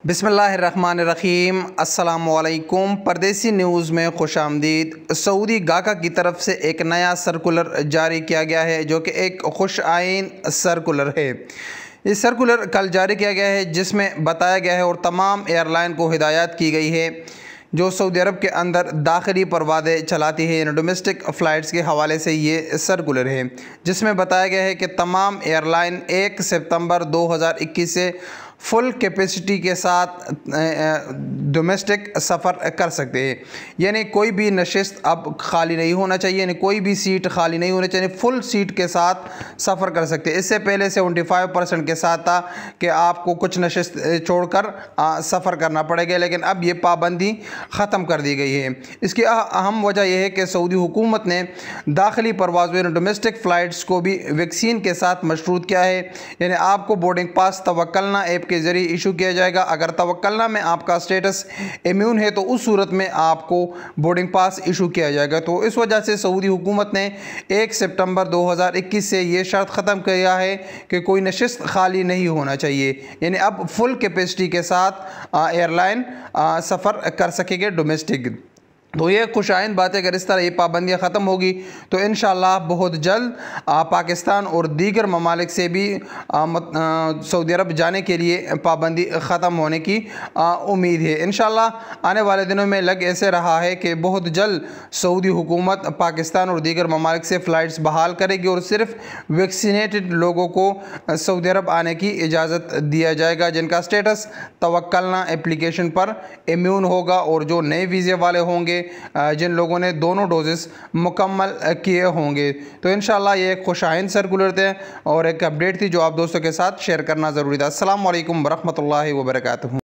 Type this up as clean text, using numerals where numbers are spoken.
बिस्मिल्लाहिर्रहमानिर्रहीम अस्सलामुअलैकुम। परदेसी न्यूज़ में खुशामदीद। सऊदी गाका की तरफ से एक नया सर्कुलर जारी किया गया है जो कि एक खुश आइन सर्कुलर है। इस सर्कुलर कल जारी किया गया है जिसमें बताया गया है और तमाम एयरलाइन को हिदायत की गई है जो सऊदी अरब के अंदर दाखिली परवाज़ें चलाती है, यानी डोमेस्टिक फ़्लाइट्स के हवाले से ये सर्कुलर है जिसमें बताया गया है कि तमाम एयरलाइन 1 सितंबर 2021 से फुल कैपेसिटी के साथ डोमेस्टिक सफ़र कर सकते हैं। यानी कोई भी नशिस्त अब खाली नहीं होना चाहिए, यानी कोई भी सीट खाली नहीं होनी चाहिए, फुल सीट के साथ सफ़र कर सकते हैं। इससे पहले 75% के साथ था कि आपको कुछ नशिस्त छोड़कर सफ़र करना पड़ेगा, लेकिन अब ये पाबंदी ख़त्म कर दी गई है। इसकी अहम वजह यह है कि सऊदी हुकूमत ने दाखिली परवाज़ों डोमेस्टिक फ़्लाइट्स को भी वैक्सीन के साथ मशरूत किया है। यानी आपको बोर्डिंग पास तवक्कलना ऐप के ज़रिए इशू किया जाएगा। अगर तवक्कलना में आपका स्टेटस इम्यून है तो उस सूरत में आपको बोर्डिंग पास इशू किया जाएगा। तो इस वजह से सऊदी हुकूमत ने 1 सितंबर 2021 से ये शर्त ख़त्म किया है कि कोई नशिस्त खाली नहीं होना चाहिए, यानी अब फुल कैपेसिटी के साथ एयरलाइन सफ़र कर सकेंगे डोमेस्टिक। तो ये खुशाइन बात है। अगर इस तरह ये पाबंदियाँ ख़त्म होगी तो इंशाअल्लाह बहुत जल्द पाकिस्तान और दीगर ममालिक से भी सऊदी अरब जाने के लिए पाबंदी ख़त्म होने की उम्मीद है। इंशाअल्लाह आने वाले दिनों में लग ऐसे रहा है कि बहुत जल्द सऊदी हुकूमत पाकिस्तान और दीगर ममालिक से फ़्लाइट्स बहाल करेगी और सिर्फ वैक्सीनेटेड लोगों को सऊदी अरब आने की इजाज़त दिया जाएगा जिनका स्टेटस तवक्कलना एप्लीकेशन पर इम्यून होगा और जो नए वीज़े वाले होंगे, जिन लोगों ने दोनों डोजेस मुकम्मल किए होंगे। तो इंशाअल्लाह ये एक खुशाइन सर्कुलर थे और एक अपडेट थी जो आप दोस्तों के साथ शेयर करना ज़रूरी था। अस्सलाम वालेकुम वरहमतुल्लाहि वबरकातुहू।